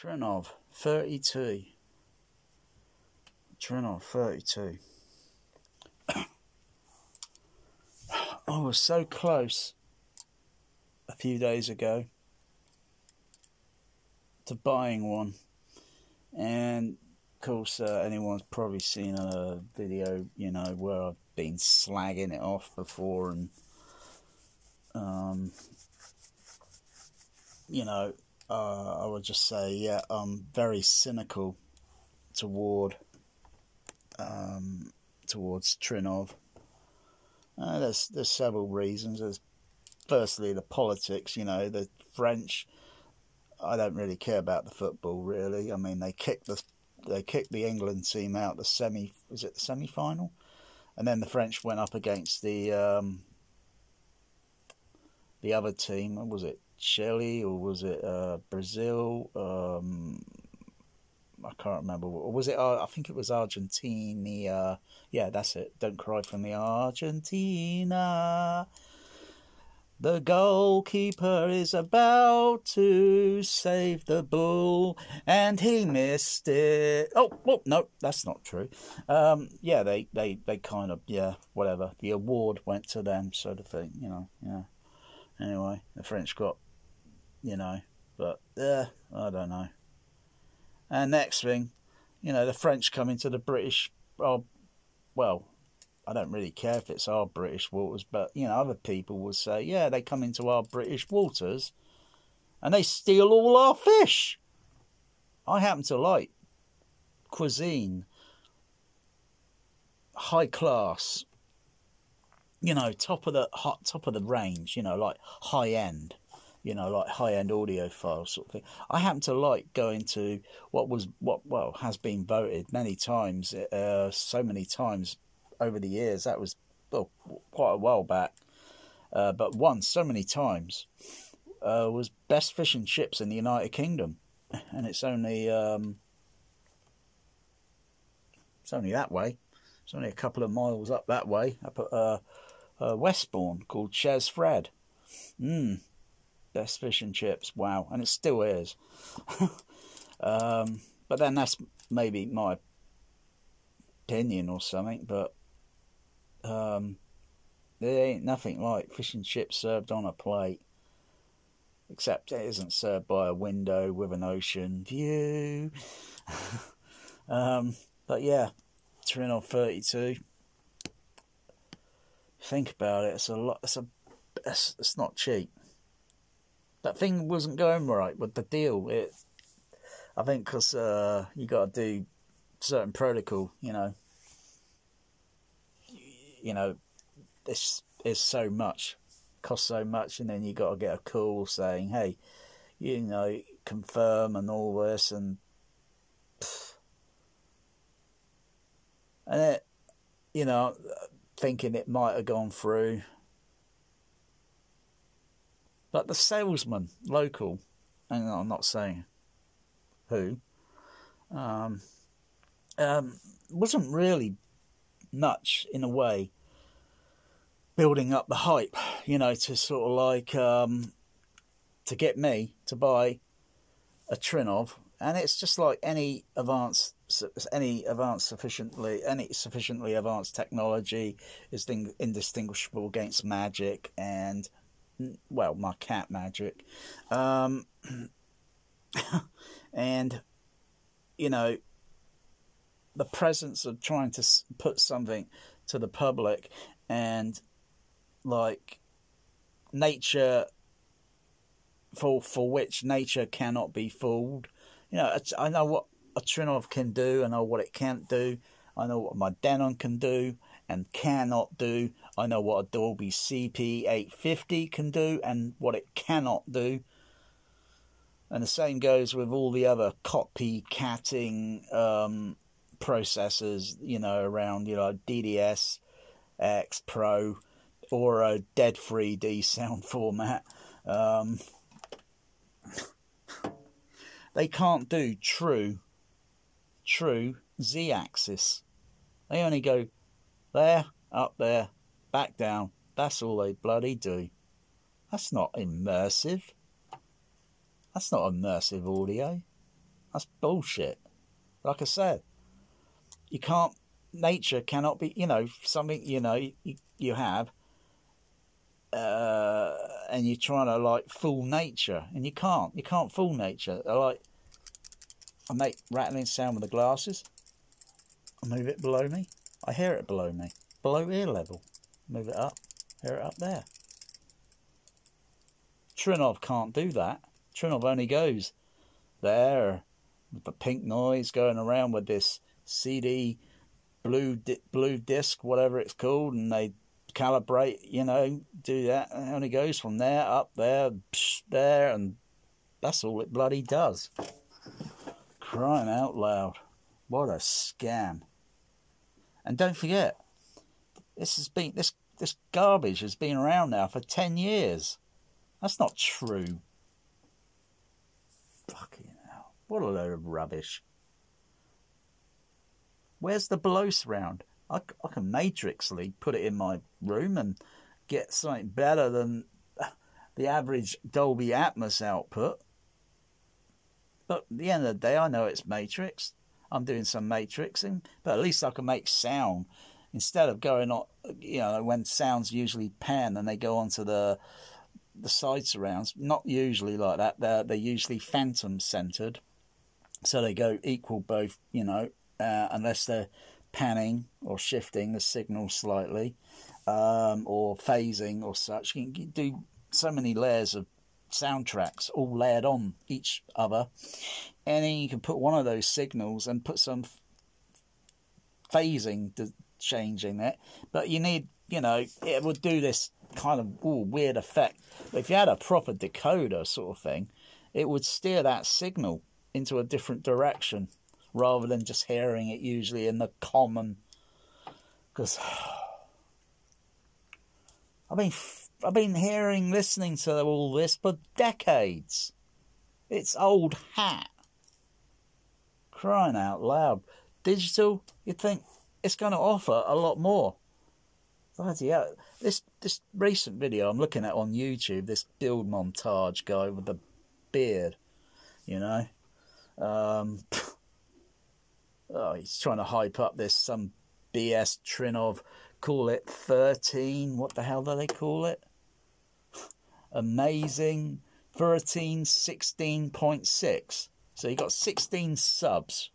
trinnov32. trinnov32. I was so close a few days ago to buying one, and of course anyone's probably seen a video, you know, where I've been slagging it off before, and you know, I would just say, yeah, I'm very cynical towards Trinnov. There's several reasons. There's firstly the politics. You know, the French. I don't really care about the football, really. I mean, they kicked the England team out the semi-final, and then the French went up against the other team. Was it Chile or was it Brazil? I can't remember. Or was it? I think it was Argentina. Yeah, that's it. Don't cry for me, Argentina. The goalkeeper is about to save the ball, and he missed it. Oh, no, that's not true. Yeah, they kind of, yeah, whatever. The award went to them, sort of thing, you know, yeah. Anyway, the French got, you know, but, I don't know. And next thing, you know, the French come into the British, well, I don't really care if it's our British waters, but, you know, other people will say, yeah, they come into our British waters and they steal all our fish. I happen to like cuisine, high class, you know, top of the range, you know, like high end, you know, like high end audiophile sort of thing. I happen to like going to what has been voted many times, so many times over the years. That was quite a while back, but won so many times, was best fish and chips in the United Kingdom, and it's only that way. It's only a couple of miles up that way, up at Westbourne, called Ches Fred. Best fish and chips, wow, and it still is. But then that's maybe my opinion or something, but there ain't nothing like fish and chips served on a plate, except it isn't served by a window with an ocean view. But yeah, trinnov32. Think about it, it's a lot. It's not cheap. That thing wasn't going right with the deal. I think because you got to do certain protocol, you know. You know, this is so much, costs so much, and then you got to get a call saying, hey, you know, confirm and all this, and it, you know, thinking it might have gone through. But the salesman, local, and I'm not saying who, wasn't really much, in a way, building up the hype, you know, to sort of like, to get me to buy a Trinnov. And it's just like any sufficiently advanced technology is indistinguishable against magic and, well, my cat magic. And, you know, the presence of trying to put something to the public, and like nature, for which nature cannot be fooled. You know, I know what a Trinnov can do. I know what it can't do. I know what my Denon can do and cannot do. I know what a Dolby CP850 can do and what it cannot do. And the same goes with all the other copycatting processors, you know, around, you know, DDS, X Pro, or a dead 3D sound format. They can't do true Z-axis. They only go there, up there, back down. That's all they bloody do. That's not immersive. That's not immersive audio. That's bullshit. Like I said, you can't, nature cannot be, you know, something, you know, you have, and you're trying to, like, fool nature, and you can't fool nature. Like, I make rattling sound with the glasses, I move it below me, I hear it below me, below ear level, move it up, hear it up there. Trinnov can't do that. Trinnov only goes there, with the pink noise going around with this CD blue disc, whatever it's called, and they calibrate, you know, do that, and it only goes from there, up there, there, and that's all it bloody does. Crying out loud. What a scam. And don't forget, this garbage has been around now for 10 years. That's not true. Fucking hell. What a load of rubbish. Where's the below surround? I can matrixly put it in my room and get something better than the average Dolby Atmos output. But at the end of the day, I know it's matrix. I'm doing some matrixing, but at least I can make sound. Instead of going on, you know, when sounds usually pan and they go onto the side surrounds, not usually like that. They're usually phantom centered, so they go equal both, you know, unless they're panning or shifting the signal slightly, or phasing or such. You can do so many layers of soundtracks all layered on each other, and then you can put one of those signals and put some phasing to changing it. But you need, you know, it would do this kind of weird effect. But if you had a proper decoder sort of thing, it would steer that signal into a different direction rather than just hearing it usually in the common. Because I've been listening to all this for decades. It's old hat. Crying out loud. Digital, you'd think it's going to offer a lot more. Bloody hell. This recent video I'm looking at on YouTube, this build montage guy with the beard, you know. He's trying to hype up this some BS Trinnov, call it 13. What the hell do they call it? Amazing 13 16.6. So you got 16 subs.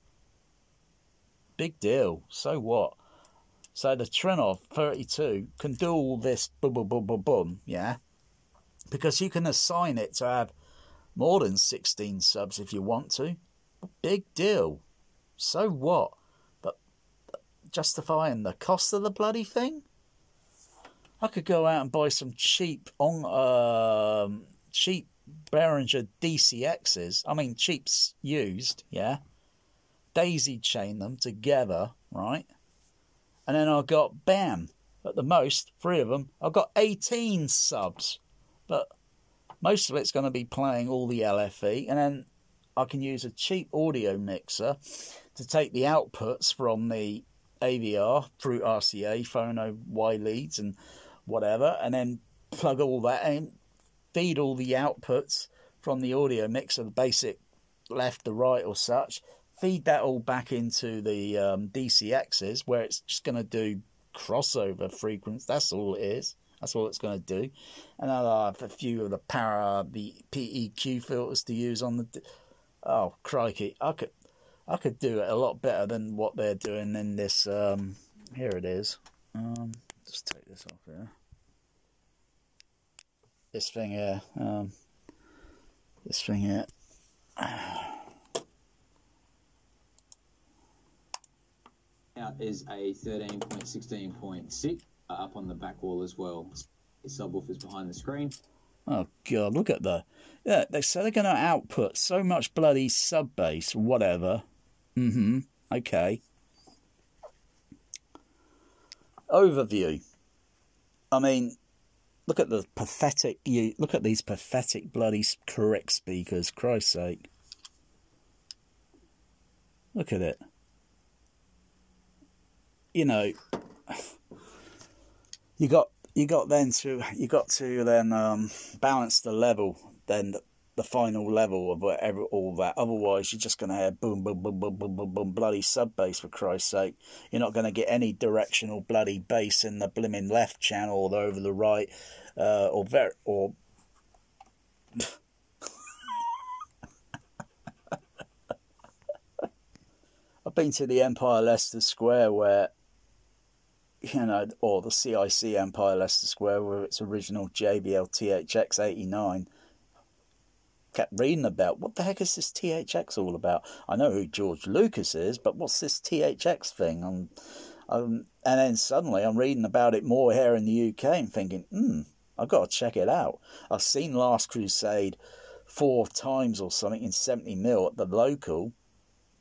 Big deal. So what? So the trinnov32 can do all this boom, boom, boom, boom, boom, yeah? Because you can assign it to have more than 16 subs if you want to. Big deal. So what? But justifying the cost of the bloody thing? I could go out and buy some cheap Behringer DCXs. I mean, cheap's used, yeah? Daisy chain them together, right? And then I got, bam, at the most, 3 of them, I've got 18 subs. But most of it's going to be playing all the LFE. And then I can use a cheap audio mixer to take the outputs from the AVR through RCA, phono, Y leads and whatever. And then plug all that in, feed all the outputs from the audio mixer, the basic left to right or such. Feed that all back into the DCXs, where it's just going to do crossover frequency. That's all it is. That's all it's going to do. And I'll have a few of the PEQ filters to use on the... Oh, crikey. I could do it a lot better than what they're doing in this... here it is. Just take this off here. This thing here. This thing here. Out is a 13.16.6 up on the back wall as well. Subwoofers behind the screen. Oh god, look at the... Yeah, so they're going to output so much bloody sub bass, whatever. Okay. Overview. I mean, look at the pathetic... Look at these pathetic bloody correct speakers, Christ's sake. Look at it. You know, you got to then balance the level. Then the final level of whatever, all that. Otherwise, you're just going to have boom, boom, boom, boom, boom, boom, boom, bloody sub bass, for Christ's sake. You're not going to get any directional bloody bass in the blimmin' left channel or over the right, or I've been to the Empire Leicester Square where, you know, or the CIC Empire Leicester Square with its original JBL THX 89. Kept reading about, what the heck is this THX all about? I know who George Lucas is, but what's this THX thing? And then suddenly I'm reading about it more here in the UK and thinking, I've got to check it out. I've seen Last Crusade 4 times or something in 70mm at the local.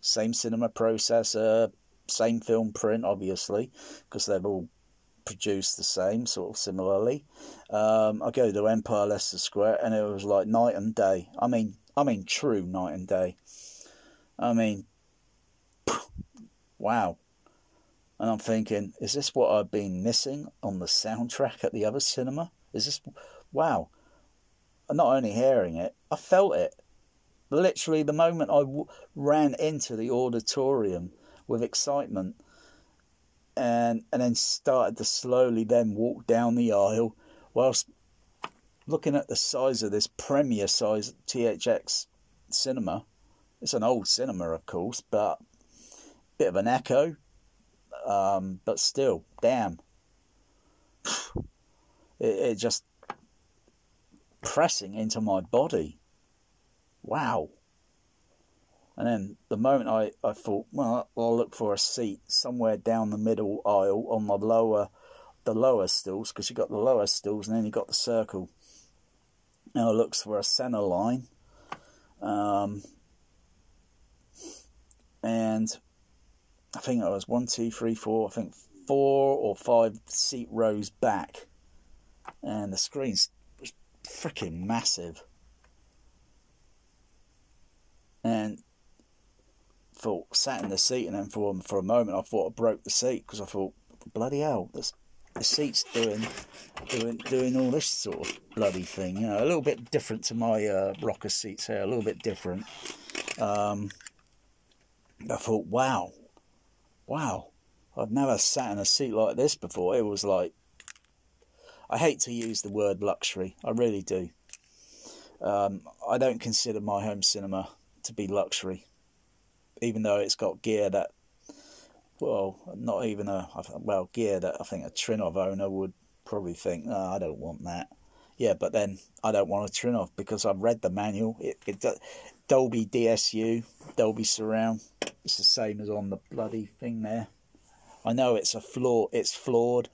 Same cinema processor, same film print, obviously, because they've all produced the same, sort of similarly. I go to Empire Leicester Square and it was like night and day. I mean true night and day. I mean, wow. And I'm thinking, is this what I've been missing on the soundtrack at the other cinema? Is this, wow. I'm not only hearing it, I felt it. Literally the moment I ran into the auditorium with excitement, and then started to slowly then walk down the aisle whilst looking at the size of this premier size THX cinema. It's an old cinema, of course, but bit of an echo, but still, damn, it just pressing into my body. Wow. And then the moment I thought, well, I'll look for a seat somewhere down the middle aisle on the lower stills, because you got the lower stills and then you got the circle. Now I looks for a centre line, and I think I was 1, 2, 3, 4. I think 4 or 5 seat rows back, and the screen's freaking massive. And sat in the seat, and then for a moment I thought I broke the seat, because I thought, bloody hell, the seat's doing all this sort of bloody thing, you know, a little bit different to my rocker seats here, a little bit different. I thought, wow, I've never sat in a seat like this before. It was like, I hate to use the word luxury, I really do. I don't consider my home cinema to be luxury, even though it's got gear that, well, not even gear that I think a Trinnov owner would probably think, no, I don't want that. Yeah, but then I don't want a Trinnov because I've read the manual. Dolby DSU, Dolby Surround, it's the same as on the bloody thing there. I know it's flawed.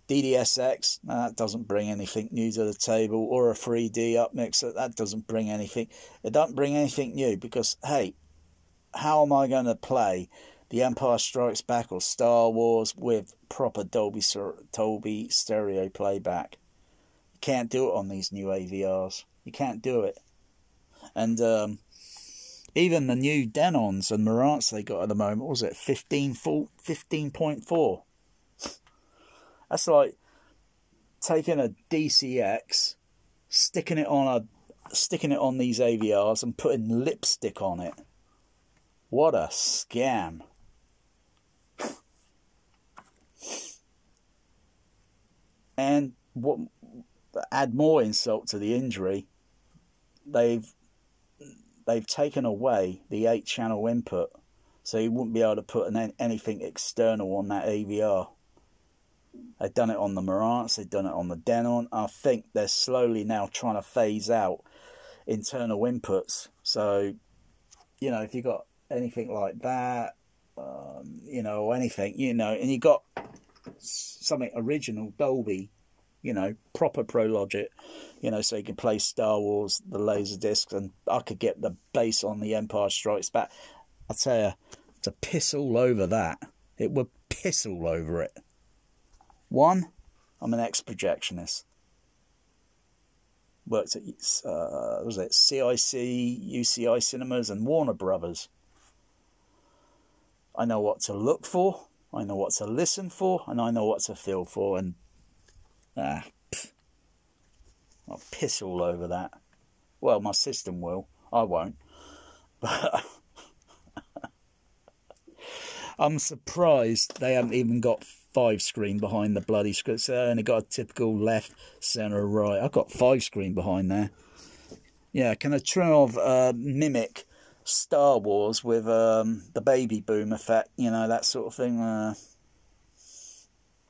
DDSX, that doesn't bring anything new to the table, or a 3D upmixer, that doesn't bring anything. It doesn't bring anything new because, hey, how am I going to play The Empire Strikes Back or Star Wars with proper Dolby stereo playback? You can't do it on these new AVRs. You can't do it. And even the new Denons and Marantz they got at the moment, what was it, 15.4? That's like taking a DCX, sticking it on these AVRs and putting lipstick on it. What a scam. And what, add more insult to the injury, they've taken away the 8-channel input, so you wouldn't be able to put anything external on that AVR. They've done it on the Marantz, they've done it on the Denon. I think they're slowly now trying to phase out internal inputs. So, you know, if you got anything like that, you know, or anything, you know, and you got something original Dolby, you know, proper Pro Logic, you know, so you can play Star Wars, the laser discs, and I could get the bass on The Empire Strikes Back. I tell you, to piss all over that, it would piss all over it. One, I'm an ex-projectionist. Worked at CIC, UCI Cinemas and Warner Brothers. I know what to look for, I know what to listen for, and I know what to feel for, and I'll piss all over that. Well, my system will. I won't. But I'm surprised they haven't even got 5-screen behind the bloody script. So they only got a typical left, centre, right. I've got 5-screen behind there. Yeah, can a Trinnov mimic Star Wars with the baby boom effect? You know, that sort of thing.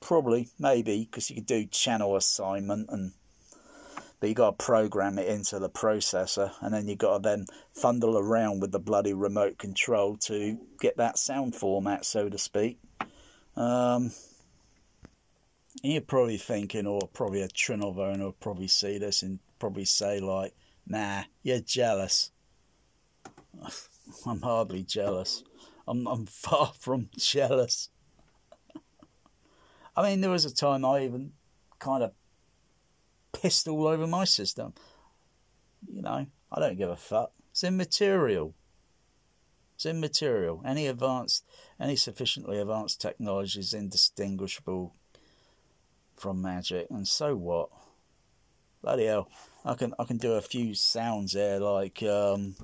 Probably, maybe, because you could do channel assignment, but you got to program it into the processor, and then you got to then fundle around with the bloody remote control to get that sound format, so to speak. You're probably thinking, or probably a Trinnov owner will probably see this and probably say like, "Nah, you're jealous." I'm hardly jealous. I'm far from jealous. I mean, there was a time I even kind of pissed all over my system. You know, I don't give a fuck. It's immaterial. It's immaterial. Any sufficiently advanced technology is indistinguishable from magic, and so what? Bloody hell, I can do a few sounds there, like and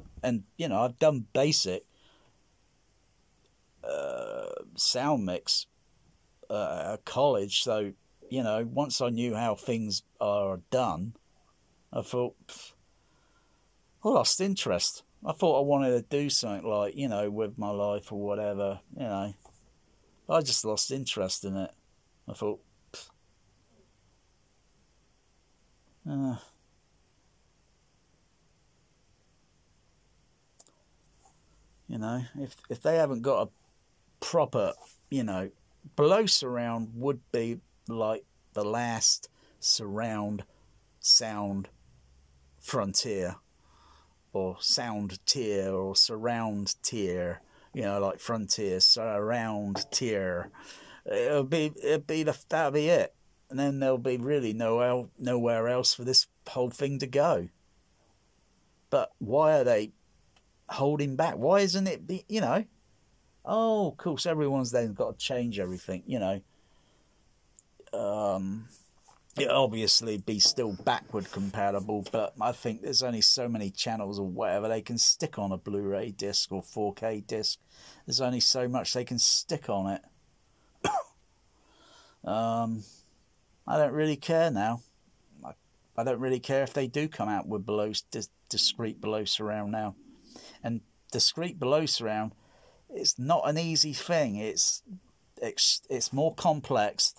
you know, I've done basic sound mix at college, so you know, once I knew how things are done, I thought, I lost interest. I thought I wanted to do something like, you know, with my life or whatever, you know. I just lost interest in it. I thought, you know, if they haven't got a proper, you know, below surround would be like the last surround sound frontier, or sound tier, or surround tier, you know, like frontier, surround tier. That'll be it, and then there'll be really nowhere else for this whole thing to go. But why are they holding back? Why isn't it you know? Oh, of course, everyone's then got to change everything, you know. It obviously be still backward compatible, but I think there's only so many channels or whatever they can stick on a Blu-ray disc or 4K disc. There's only so much they can stick on it. I don't really care now. I don't really care if they do come out with discrete below surround now. And discrete below surround, it's not an easy thing. It's more complex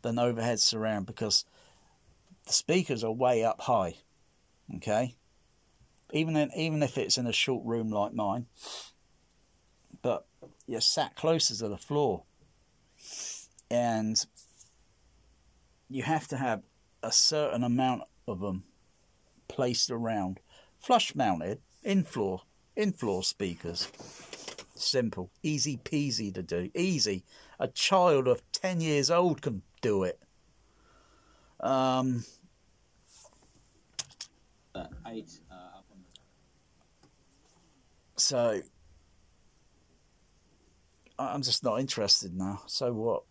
than overhead surround, because the speakers are way up high, okay? Even if it's in a short room like mine, but you're sat closer to the floor, and you have to have a certain amount of them placed around, flush mounted, in floor speakers. Simple, easy peasy to do, easy. A child of 10 years old can do it. So I'm just not interested now. So what?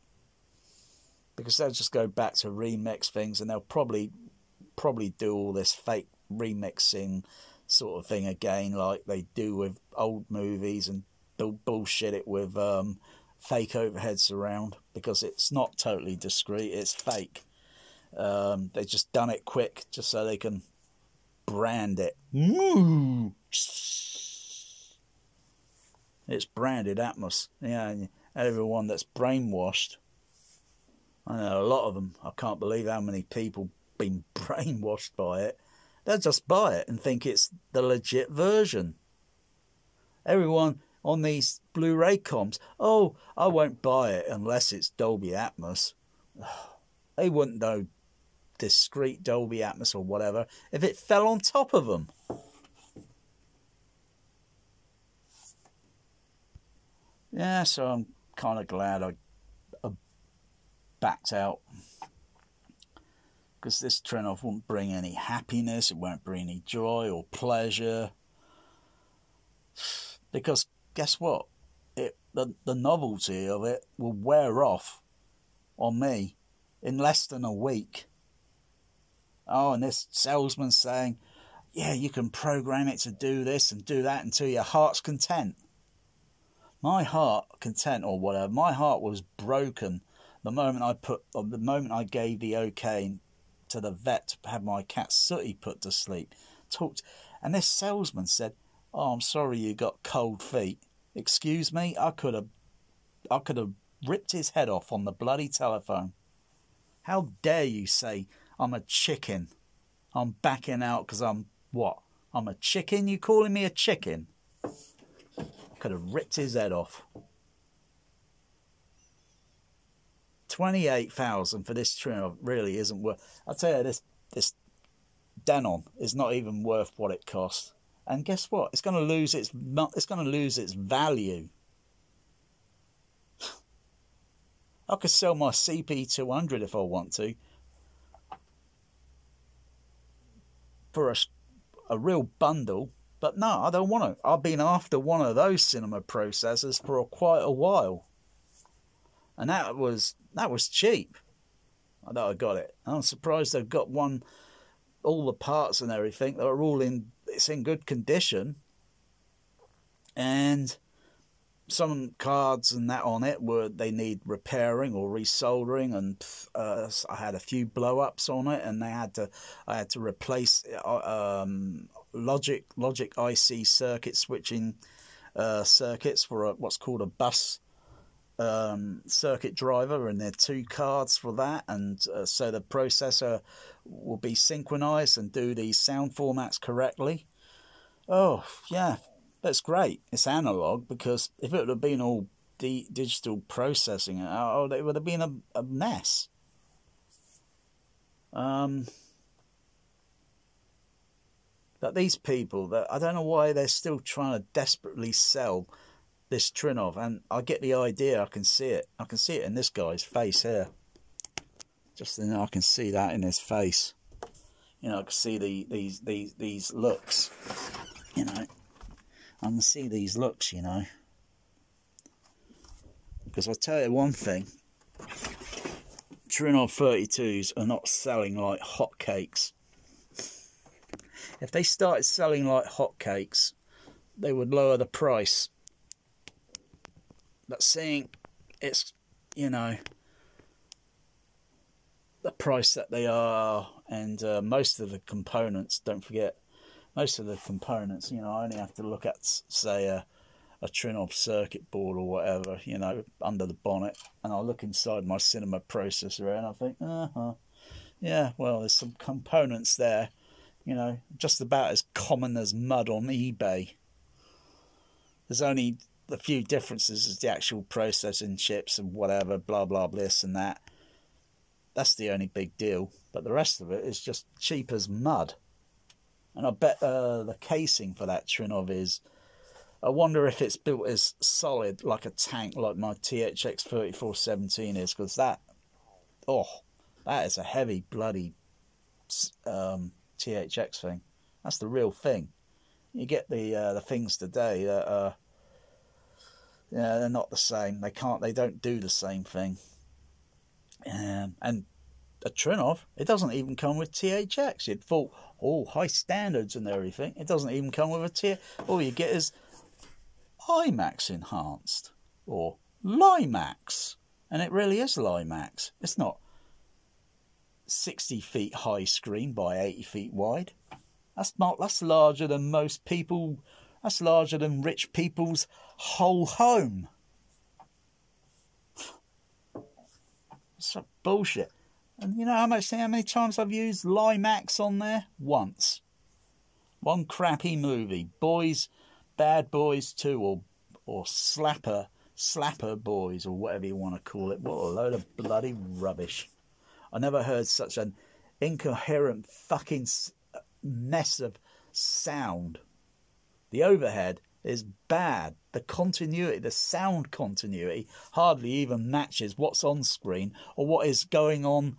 Because they'll just go back to remix things, and they'll probably do all this fake remixing sort of thing again, like they do with old movies, and bullshit it with fake overhead surround, because it's not totally discreet, it's fake. They just done it quick just so they can brand it. It's branded Atmos. Yeah, and everyone that's brainwashed, I know a lot of them, I can't believe how many people been brainwashed by it. They'll just buy it and think it's the legit version. Everyone on these Blu-ray comps, oh, I won't buy it unless it's Dolby Atmos. They wouldn't know discrete Dolby Atmos or whatever if it fell on top of them. Yeah, so I'm kind of glad I backed out, because this Trinnov won't bring any happiness, it won't bring any joy or pleasure. Because guess what? The novelty of it will wear off on me in less than a week. Oh, and this salesman saying, yeah, you can program it to do this and do that until your heart's content. My heart content or whatever, my heart was broken the moment I gave the okay to the vet to have my cat Sooty put to sleep. And this salesman said, "Oh, I'm sorry you got cold feet." Excuse me, I could have ripped his head off on the bloody telephone. How dare you say I'm a chicken? I'm backing out because I'm what? I'm a chicken? You calling me a chicken? Could have ripped his head off. 28,000 for this trinnov really isn't worth. I'll tell you, this Denon is not even worth what it costs. And guess what? It's going to lose its value. I could sell my CP200 if I want to for a real bundle. But no, I don't want to. I've been after one of those cinema processors for quite a while. And that was cheap. I know I got it. I'm surprised they've got one, all the parts and everything, that are all it's in good condition. And some cards and that on it they need repairing or resoldering, and I had a few blow-ups on it, and I had to replace logic IC circuit switching circuits for what's called a bus circuit driver, and there are 2 cards for that, and so the processor will be synchronized and do these sound formats correctly. Oh yeah, that's great. It's analog, because if it would have been all digital processing, it would have been a mess. But these people, I don't know why they're still trying to desperately sell this trinnov, and I get the idea. I can see it. I can see it in this guy's face here. I can see that in his face. You know, I can see these looks. You know, I can see these looks. You know, because I'll tell you one thing: trinnov32s are not selling like hotcakes. If they started selling like hotcakes, they would lower the price. But seeing it's, you know, the price that they are, and most of the components, don't forget, most of the components, you know, I only have to look at, say, a trinnov circuit board or whatever, you know, under the bonnet, and I'll look inside my cinema processor and I think, yeah, well, there's some components there, you know, just about as common as mud on eBay. There's only a few differences as the actual processing chips and whatever, blah, blah, this and that. That's the only big deal. But the rest of it is just cheap as mud. And I bet the casing for that trinnov is... I wonder if it's built as solid like a tank, like my THX 3417 is, because that is a heavy bloody THX thing. That's the real thing. You get the things today that are, yeah, they're not the same. They don't do the same thing. And a trinnov, it doesn't even come with THX. You'd thought, high standards and everything. It doesn't even come with a THX. All you get is IMAX enhanced or LIMAX, and it really is LIMAX. It's not 60 feet high screen by 80 feet wide. That's larger than most people. That's larger than rich people's whole home. It's bullshit. And you know how many times I've used LIMAX on there? Once. One crappy movie, Bad Boys 2, or Slapper Boys, or whatever you want to call it. What a load of bloody rubbish. I never heard such an incoherent fucking mess of sound. The overhead is bad. The continuity, the sound continuity, hardly even matches what's on screen or what is going on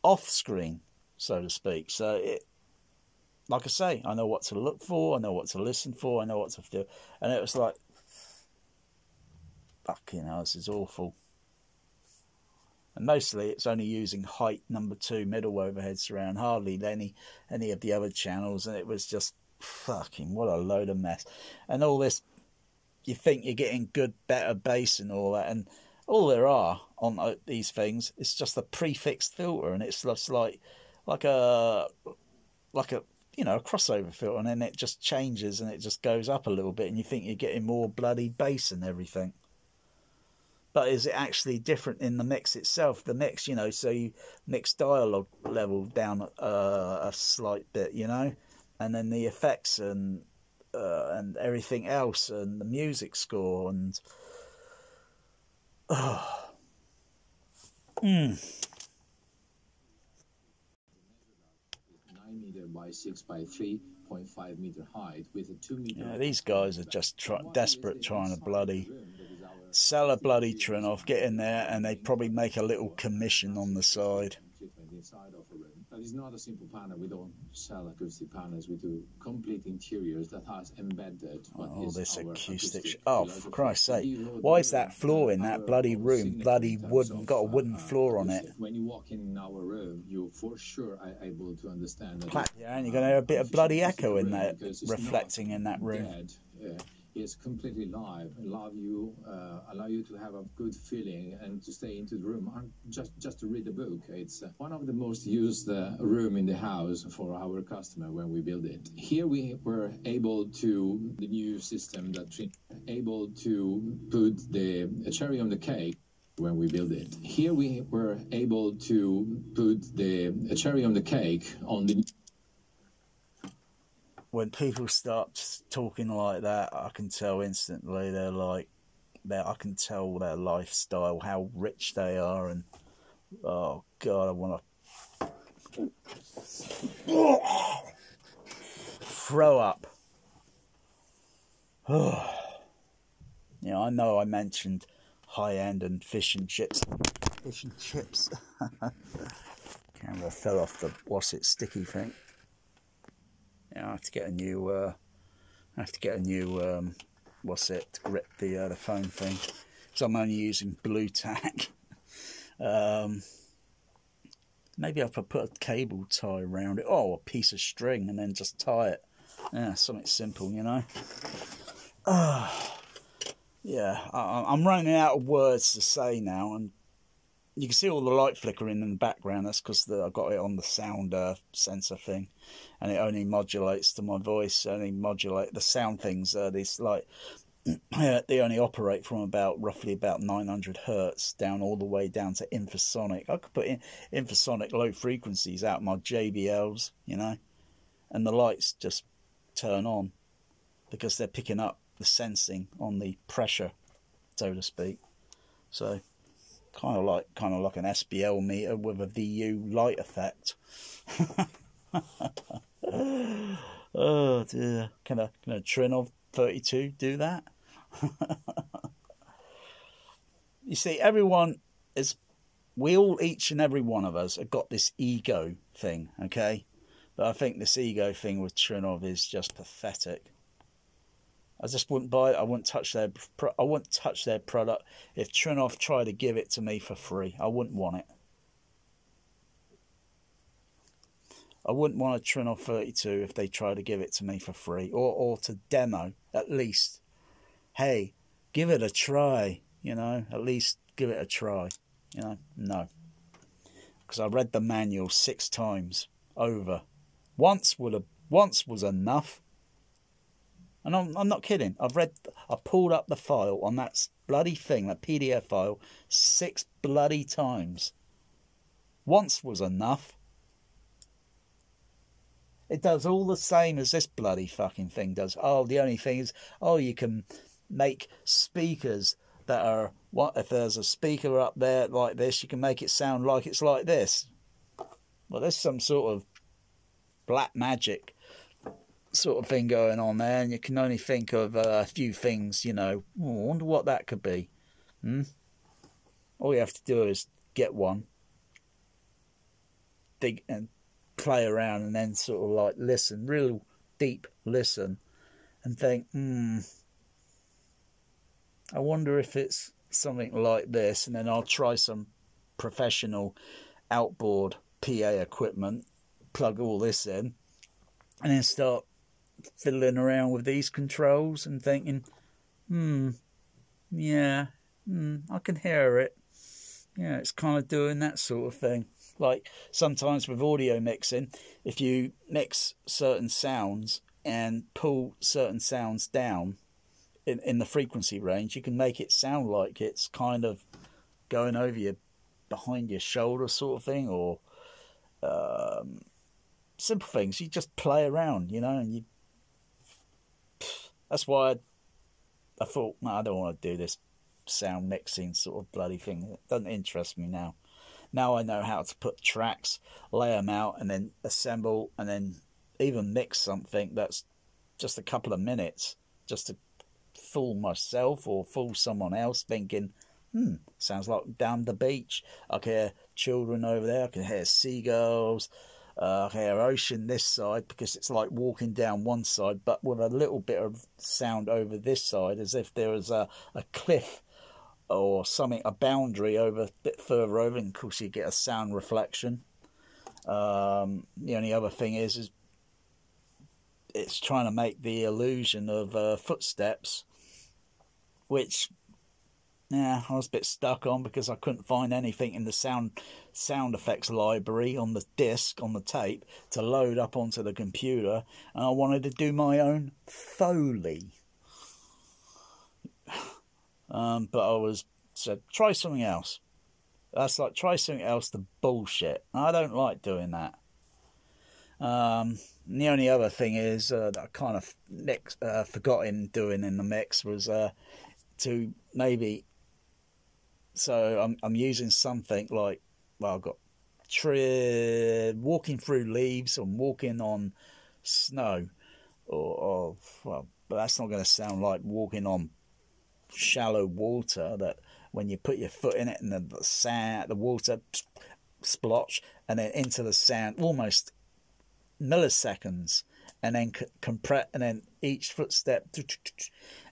off screen, so to speak. So, like I say, I know what to look for, I know what to listen for, I know what to do. And it was like, fucking hell, this is awful. And mostly it's only using height number 2 middle overhead surround, hardly any of the other channels, and it was just fucking what a load of mess. And all this, you think you're getting good, better bass and all that, and all there are on these things is just a prefixed filter, and it's just like a a crossover filter, and then it just changes and it just goes up a little bit, and you think you're getting more bloody bass and everything. But is it actually different in the mix itself? The mix, so you mix dialogue level down a slight bit, and then the effects and everything else, and the music score, and 9 meter by 6 by 3.5 meter height with a 2 meter. Yeah, these guys are just desperate trying to bloody sell a bloody Trinnov, get in there, and they probably make a little commission on the side. That is not a simple panel. We don't sell acoustic panels. We do complete interiors that has embedded. This acoustic. Oh, for Christ's sake! Why is that floor in that bloody room bloody wooden? Got a wooden floor on it. When you walk in our room, you for sure are able to understand that. Yeah, and you're going to hear a bit of bloody echo in that, reflecting in that room. It's completely live, allow you to have a good feeling and to stay into the room, and just to read the book. It's one of the most used room in the house for our customer when we build it. Here we were able to, the new system that able to put the cherry on the cake when we build it. Here we were able to put the cherry on the cake on the. When people start talking like that, I can tell instantly I can tell their lifestyle, how rich they are, and oh God, I want to throw up. I know I mentioned high end and fish and chips. Fish and chips. Camera fell off the sticky thing. I have to get a new. To grip the phone thing, because I'm only using blue tack. Maybe if I put a cable tie around it, a piece of string, and then just tie it. Yeah, something simple, Yeah, I'm running out of words to say now, and you can see all the light flickering in the background. That's because I got it on the sound sensor thing, and it only modulates to my voice. Only modulate the sound things. These they only operate from roughly about 900 hertz down all the way down to infrasonic. I could put in infrasonic low frequencies out my JBLs, and the lights just turn on because they're picking up the sensing on the pressure, so to speak. So. Kind of like an SBL meter with a VU light effect. Oh dear! Can a trinnov32 do that? You see, each and every one of us have got this ego thing, okay? But I think this ego thing with Trinnov is just pathetic. I just wouldn't buy it. I wouldn't touch their product. If Trinnov tried to give it to me for free, I wouldn't want it. I wouldn't want a trinnov32 if they tried to give it to me for free, or to demo at least. Hey, give it a try. At least give it a try. No, because I read the manual 6 times over. Once was enough. And I'm not kidding. I pulled up the file on that bloody thing, that PDF file, 6 bloody times. Once was enough. It does all the same as this bloody fucking thing does. The only thing is, you can make speakers that are, if there's a speaker up there like this, you can make it sound like it's like this. Well, there's some sort of black magic sort of thing going on there, and you can only think of a few things, I wonder what that could be. All you have to do is get one, dig and play around, and then sort of like listen, real deep listen, and think, I wonder if it's something like this, and then I'll try some professional outboard PA equipment, plug all this in, and then start fiddling around with these controls and thinking, I can hear it. Yeah, it's kind of doing that sort of thing. Like sometimes with audio mixing, if you mix certain sounds and pull certain sounds down in the frequency range, you can make it sound like it's kind of going over your, behind your shoulder sort of thing, or simple things. You just play around, and that's why I thought, no, I don't want to do this sound mixing sort of bloody thing. It doesn't interest me now. Now I know how to put tracks, lay them out, and then assemble, and then even mix something that's just a couple of minutes, just to fool myself or fool someone else, thinking, sounds like down the beach. I can hear children over there, I can hear seagulls, I can hear ocean this side, because it's like walking down one side, but with a little bit of sound over this side, as if there was a cliff or something, a boundary over a bit further over, and of course you get a sound reflection. The only other thing is it's trying to make the illusion of footsteps, which I was a bit stuck on, because I couldn't find anything in the sound effects library on the disc, on the tape, to load up onto the computer, and I wanted to do my own Foley. But I said, try something else. That's like, try something else to bullshit. I don't like doing that. And the only other thing is that I kind of forgot in doing in the mix was to maybe. So I'm using something like, well, I've got walking through leaves, or walking on snow, or well, but that's not going to sound like walking on shallow water, that when you put your foot in it and the sand, the water splotch, and then into the sand, almost milliseconds, and then compress, and then each footstep,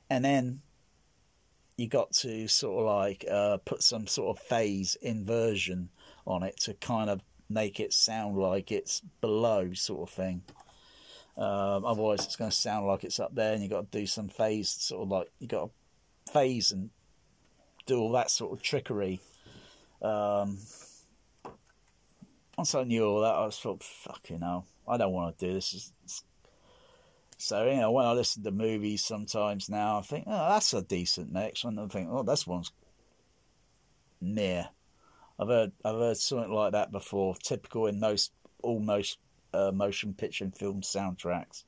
and then you got to sort of like put some sort of phase inversion on it to kind of make it sound like it's below, sort of thing. Otherwise it's going to sound like it's up there, and you got to do some phase, sort of like you got to phase and do all that sort of trickery. Once I knew all that, I was thought, fucking hell, I don't want to do this. So, when I listen to movies sometimes now, I think, oh, that's a decent mix. And I think, oh, this one's near. I've heard something like that before, typical in almost motion picture and film soundtracks.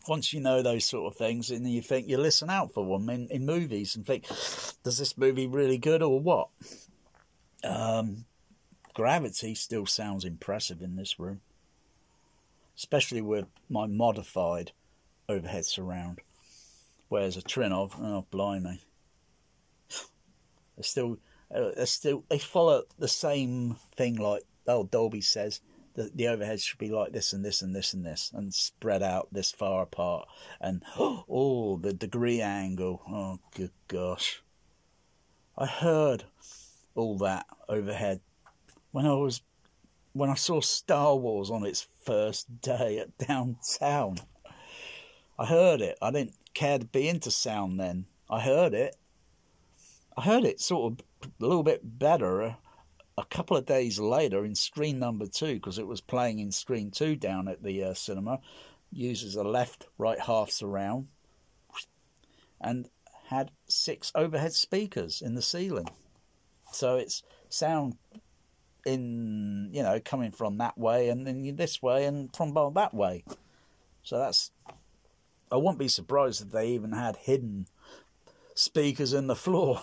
Once you know those sort of things, and you think, you listen out for them in movies and think, does this movie really good or what? Gravity still sounds impressive in this room, especially with my modified overhead surround. Whereas a Trinnov, oh blimey, they follow the same thing, like Dolby says. The overhead should be like this and this and this and this, and spread out this far apart. And the degree angle. Oh, good gosh. I heard all that overhead when I saw Star Wars on its first day at downtown. I heard it. I didn't care to be into sound then. I heard it sort of a little bit better a couple of days later in screen number 2, because it was playing in screen 2 down at the cinema. Uses a left, right half surround, and had 6 overhead speakers in the ceiling. So it's sound in, coming from that way and then this way and from that way. So I wouldn't be surprised if they even had hidden speakers in the floor.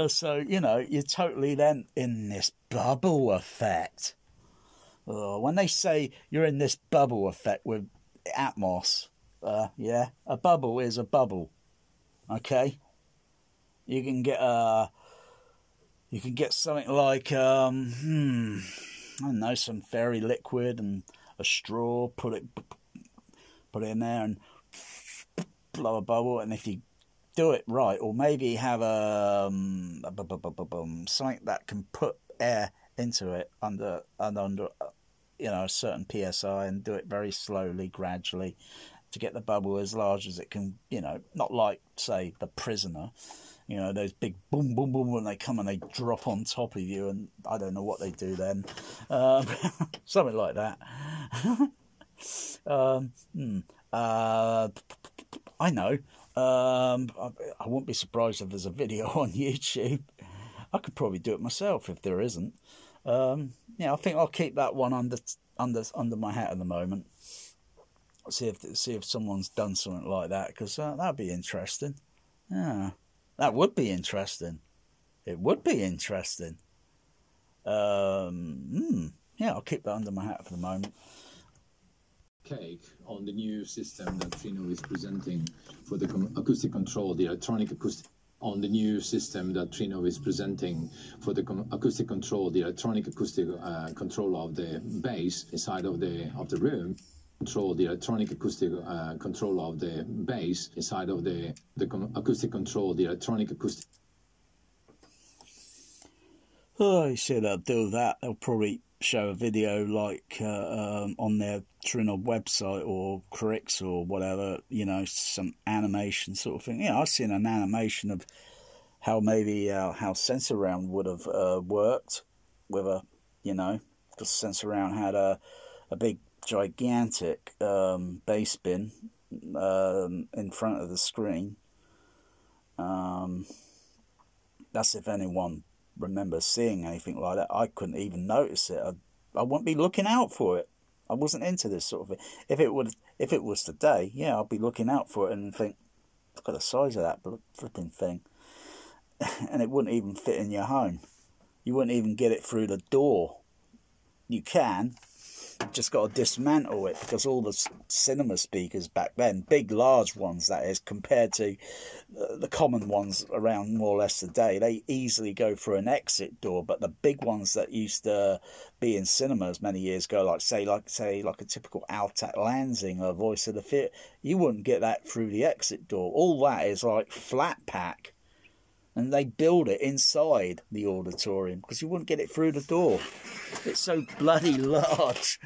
So, you're totally then in this bubble effect. When they say you're in this bubble effect with atmos, a bubble is a bubble. Okay? You can get something like, I don't know, some fairy liquid and a straw, put it in there, and blow a bubble, and if you do it right, or maybe have something that can put air into it under a certain psi, and do it very slowly, gradually, to get the bubble as large as it can. Not like, say, The Prisoner. Those big boom, boom, boom, when they come and they drop on top of you, and I don't know what they do then. Something like that. I know. I wouldn't be surprised if there's a video on YouTube. I could probably do it myself if there isn't. I think I'll keep that one under my hat at the moment. See if someone's done something like that, because that'd be interesting. Yeah. That would be interesting. It would be interesting. I'll keep that under my hat for the moment. Cake on the new system that Trinnov is presenting for the acoustic control, the electronic acoustic. On the new system that Trinnov is presenting for the acoustic control, the electronic acoustic control of the bass inside of the room. Control the electronic acoustic control of the bass inside of the acoustic control, the electronic acoustic. Oh, you see they'll do that. They'll probably show a video like on their Trinnov website or Crix or whatever, some animation sort of thing. I've seen an animation of how maybe how Sensorround would have worked with because Sensorround had a big gigantic bass bin in front of the screen. That's if anyone remembers seeing anything like that. I couldn't even notice it. I wouldn't be looking out for it. I wasn't into this sort of thing. If it was today, I'd be looking out for it and think, look at the size of that flipping thing. And it wouldn't even fit in your home. You wouldn't even get it through the door. You can. Just got to dismantle it, because all the cinema speakers back then, big large ones that is, compared to the common ones around more or less today, they easily go through an exit door. But the big ones that used to be in cinemas many years ago, like a typical Altac Lansing or Voice of the Theatre, you wouldn't get that through the exit door. All that is like flat pack. And they build it inside the auditorium because you wouldn't get it through the door. It's so bloody large.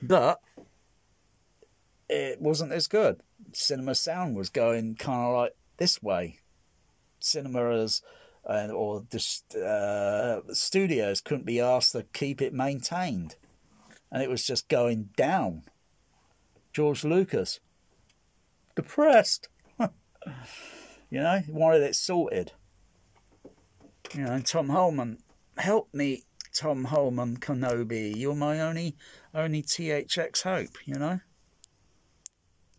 But it wasn't as good. Cinema sound was going kind of like this way. Cinemas or the studios couldn't be asked to keep it maintained. And it was just going down. George Lucas. Depressed. Wanted it sorted. Tom Holman, help me, Tom Holman Kenobi. You're my only THX hope,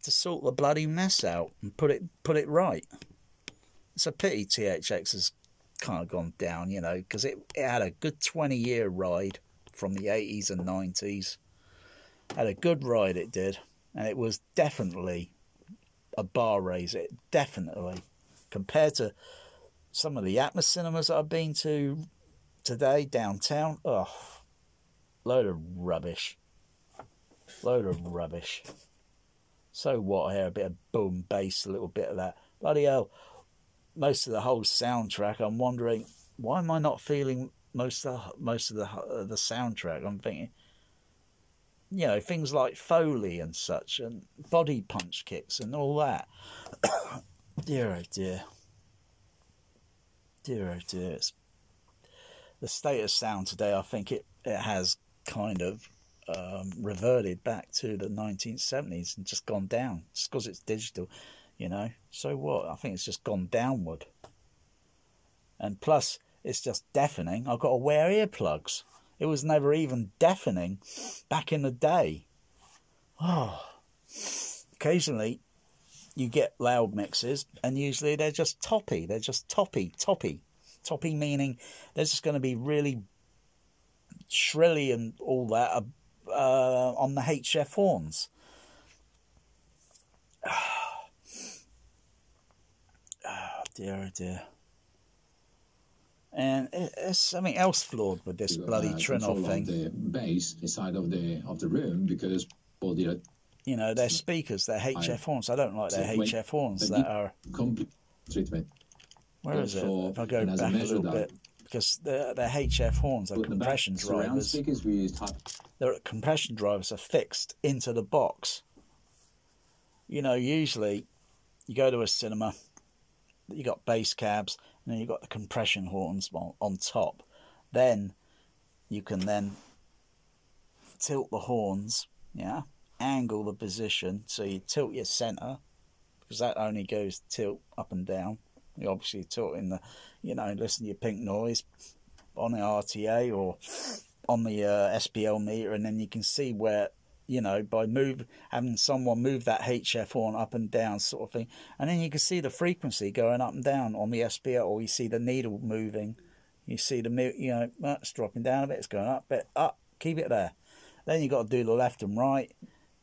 to sort the bloody mess out and put it right. It's a pity THX has kind of gone down, because it had a good 20-year ride from the 80s and 90s. Had a good ride, it did, and it was definitely a bar raiser. It definitely. Compared to some of the Atmos cinemas that I've been to today downtown, load of rubbish. So what? I hear a bit of boom bass, a little bit of that. Bloody hell! Most of the whole soundtrack. I'm wondering, why am I not feeling most of the soundtrack? I'm thinking, things like Foley and such, and body punch kicks and all that. Dear oh dear. Dear oh dear. It's the state of sound today, I think it has kind of reverted back to the 1970s and just gone down. Just because it's digital, So what? I think it's just gone downward. And plus, it's just deafening. I've got to wear earplugs. It was never even deafening back in the day. Occasionally you get loud mixes, and usually they're just toppy. They're just toppy. Toppy meaning they're just going to be really shrilly and all that on the HF horns. Dear, oh dear. And there's something else flawed with this bloody Trinnov thing. The bass inside of the room, because all the You know, they're speakers, they're HF horns. I don't like their HF horns that are... Complete treatment. Where is it? If I go back a little bit, because they're HF horns, they're compression drivers. The compression drivers are fixed into the box. You know, usually you go to a cinema, you got bass cabs, and then you got the compression horns on top. Then you can then tilt the horns, yeah, angle the position, so you tilt your center, because that only goes tilt up and down. You obviously tilt in the, you know, listen to your pink noise on the RTA or on the SPL meter, and then you can see where, you know, by having someone move that HF horn up and down sort of thing, and then you can see the frequency going up and down on the SPL, or you see the needle moving, you see the, you know, it's dropping down a bit, it's going up a bit, up, keep it there. Then you got to do the left and right,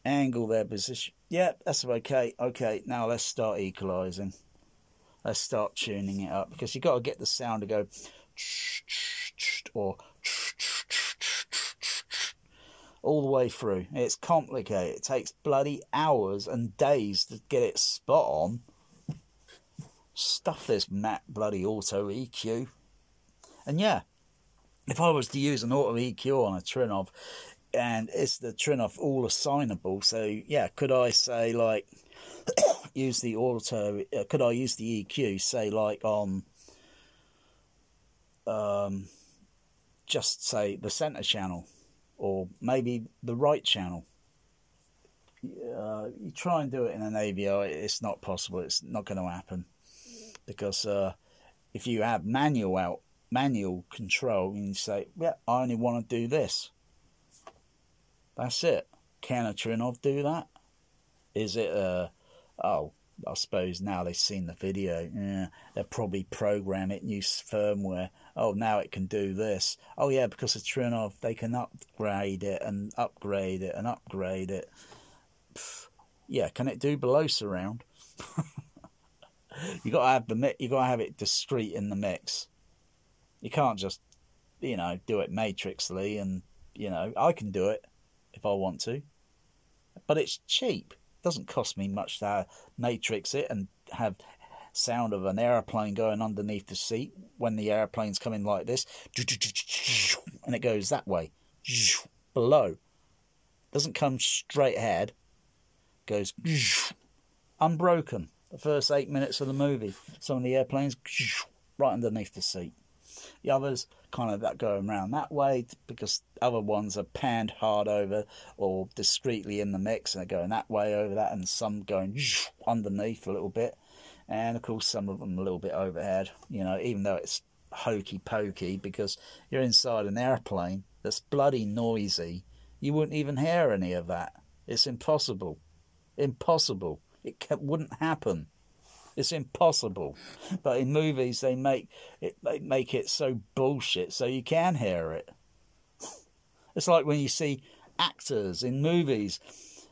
angle their position. Yep, that's okay. Okay, now let's start equalizing. Let's start tuning it up, because you got to get the sound to go or all the way through. It's complicated. It takes bloody hours and days to get it spot on. Stuff this bloody auto EQ. And yeah, if I was to use an auto EQ on a Trinnov, and it's the Trinnov all assignable, so yeah, could I say like use the auto? Could I use the EQ, say like on just say the center channel, or maybe the right channel? You try and do it in an AVI, it's not possible. It's not going to happen, because if you have manual control, and you say, yeah, I only want to do this. That's it. Can a Trinnov do that? Is it oh, I suppose now they've seen the video, yeah, they'll probably program it, new firmware. Oh, now it can do this. Oh yeah, because of Trinnov, they can upgrade it and upgrade it and upgrade it. Pfft. Yeah, can it do below surround? You got to have you got to have it discrete in the mix. You can't just, you know, do it matrixly, and you know, I can do it if I want to, but it's cheap. It doesn't cost me much to matrix it and have sound of an airplane going underneath the seat when the airplane's coming like this, and it goes that way below. Doesn't come straight ahead. Goes unbroken. The first 8 minutes of the movie, some of the airplanes right underneath the seat. The others kind of that going around that way, because other ones are panned hard over or discreetly in the mix, and they're going that way over that, and some going underneath a little bit, and of course some of them a little bit overhead, you know, even though it's hokey pokey, because you're inside an airplane that's bloody noisy. You wouldn't even hear any of that. It's impossible. Impossible. It wouldn't happen. It's impossible. But in movies they make it so bullshit so you can hear it. It's like when you see actors in movies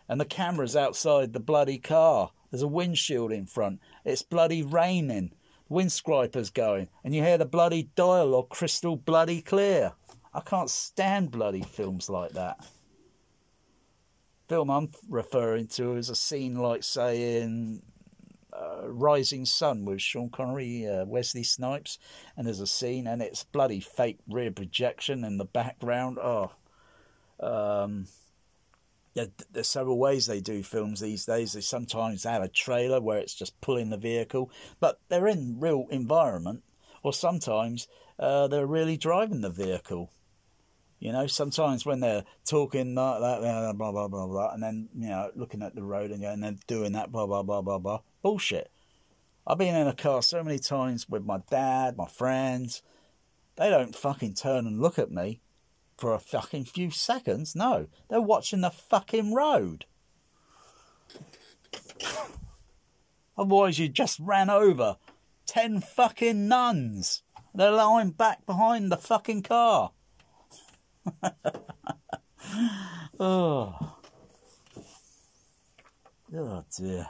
and the camera's outside the bloody car. There's a windshield in front. It's bloody raining. Wind scraper's going, and you hear the bloody dialogue crystal bloody clear. I can't stand bloody films like that. Film I'm referring to is a scene like, say, in Rising Sun with Sean Connery, Wesley Snipes, and there's a scene, and it's bloody fake rear projection in the background. There's several ways they do films these days. They sometimes have a trailer where it's just pulling the vehicle, but they're in real environment, or sometimes they're really driving the vehicle. You know, sometimes when they're talking like that, blah, blah, blah, blah, and then, you know, looking at the road and then doing that, blah, blah, blah, blah, blah. Bullshit. I've been in a car so many times with my dad, my friends. They don't fucking turn and look at me for a fucking few seconds. No, they're watching the fucking road. Otherwise, you just ran over 10 fucking nuns. They're lying back behind the fucking car. Oh dear.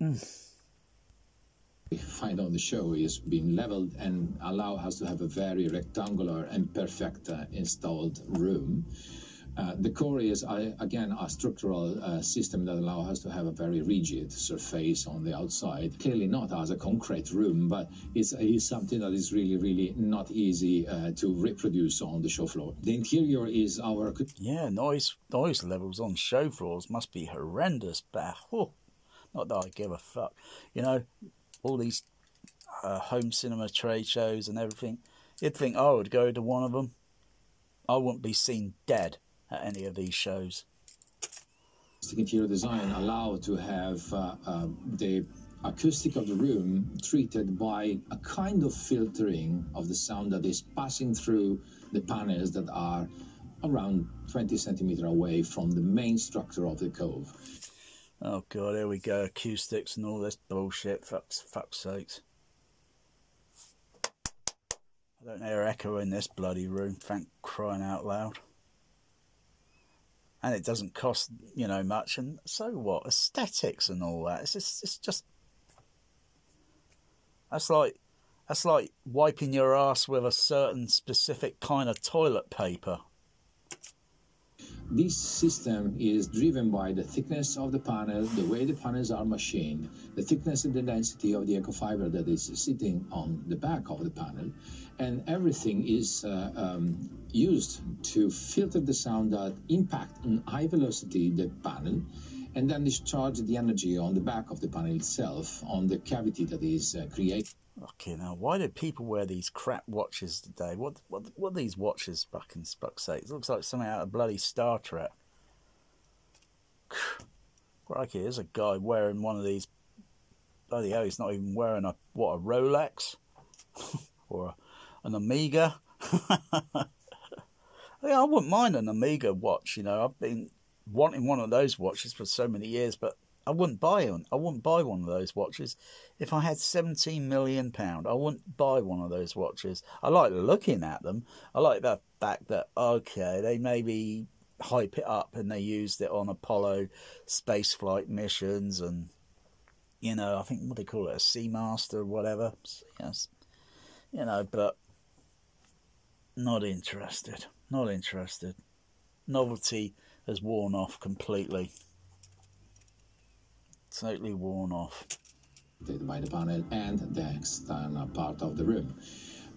We find on the show is being leveled and allow us to have a very rectangular and perfect installed room. The core is, again, a structural system that allows us to have a very rigid surface on the outside. Clearly not as a concrete room, but it's something that is really, really not easy to reproduce on the show floor. The interior is our... Yeah, noise levels on show floors must be horrendous, but not that I give a fuck. You know, all these home cinema trade shows and everything, you'd think I would go to one of them. I wouldn't be seen dead at any of these shows. The interior design allow to have the acoustic of the room treated by a kind of filtering of the sound that is passing through the panels that are around 20 centimeters away from the main structure of the cove. Oh god, here we go, acoustics and all this bullshit, fuck's sakes. I don't hear echo in this bloody room, thank crying out loud. And it doesn't cost, you know, much, and so what? Aesthetics and all that. It's just that's like wiping your ass with a certain specific kind of toilet paper. This system is driven by the thickness of the panel, the way the panels are machined, the thickness and the density of the echo fiber that is sitting on the back of the panel, and everything is used to filter the sound that impact on high velocity the panel, and then discharge the energy on the back of the panel itself, on the cavity that is created. Okay, now why do people wear these crap watches today? What are these watches, fucking fuck's sake? It looks like something out of bloody Star Trek. Crikey, there's a guy wearing one of these. Bloody hell, he's not even wearing a Rolex or an Omega. Yeah, I wouldn't mind an Omega watch. You know, I've been wanting one of those watches for so many years, but I wouldn't buy one. I wouldn't buy one of those watches if I had £17 million. I wouldn't buy one of those watches. I like looking at them. I like the fact that, okay, they maybe hype it up and they used it on Apollo spaceflight missions, and you know, I think what they call it, a Seamaster or whatever. Yes, you know, but not interested. Not interested. Novelty has worn off completely. Totally worn off. By the panel and the external part of the room.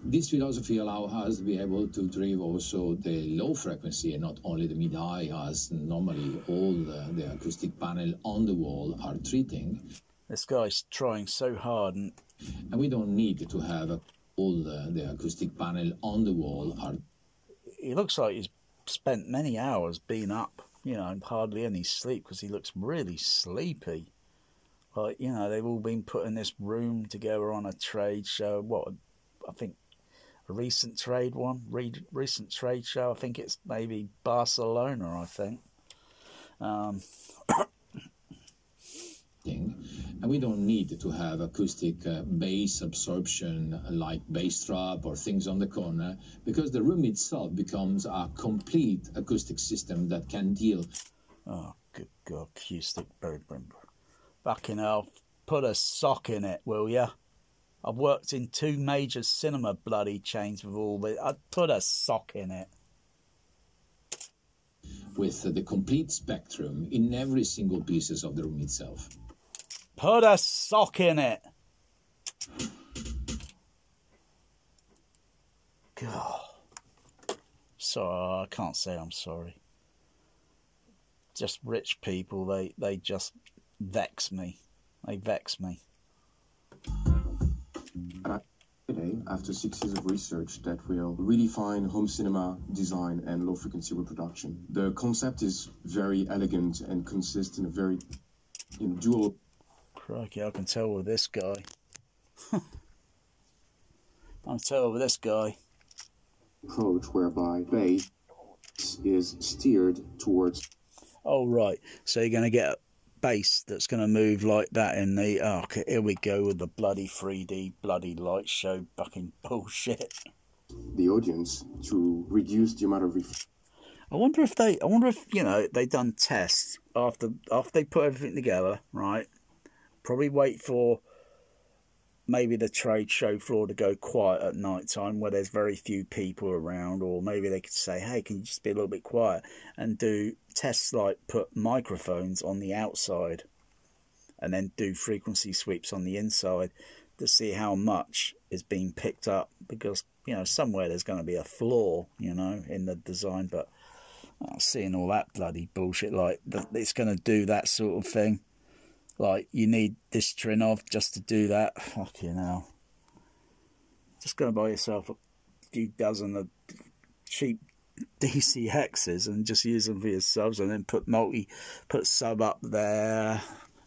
This philosophy allows us to be able to drive also the low frequency and not only the mid-high, as normally all the acoustic panel on the wall are treating. This guy's trying so hard, and we don't need to have all the acoustic panel on the wall are... He looks like he's spent many hours being up, you know, hardly any sleep, because he looks really sleepy. Like, you know, they've all been put in this room together on a trade show. What, I think a recent trade show. I think it's maybe Barcelona, I think. And we don't need to have acoustic bass absorption like bass trap or things on the corner, because the room itself becomes a complete acoustic system that can deal... Oh, good God, acoustic. Fucking hell, put a sock in it, will ya? I've worked in 2 major cinema bloody chains with all this. I'd put a sock in it. With the complete spectrum in every single pieces of the room itself. Put a sock in it. God. Sorry, I can't say I'm sorry. Just rich people, they just vex me. They vex me. Today, after 6 years of research that will redefine home cinema design and low frequency reproduction. The concept is very elegant and consists in a very dual... Crikey, I can tell with this guy. I can tell with this guy. Approach whereby bass is steered towards... Oh, right. So you're going to get a bass that's going to move like that in the... Oh, okay, here we go with the bloody 3D bloody light show fucking bullshit. The audience to reduce the amount of... I wonder if you know, they done tests after they put everything together, right? Probably wait for maybe the trade show floor to go quiet at night time where there's very few people around, or maybe they could say, hey, can you just be a little bit quiet, and do tests like put microphones on the outside and then do frequency sweeps on the inside to see how much is being picked up, because, you know, somewhere there's going to be a flaw, you know, in the design. But seeing all that bloody bullshit, like it's going to do that sort of thing, like you need this trinnov just to do that. Fucking hell. Just go and buy yourself a few dozen of cheap DCXs and just use them for your subs, and then put sub up there,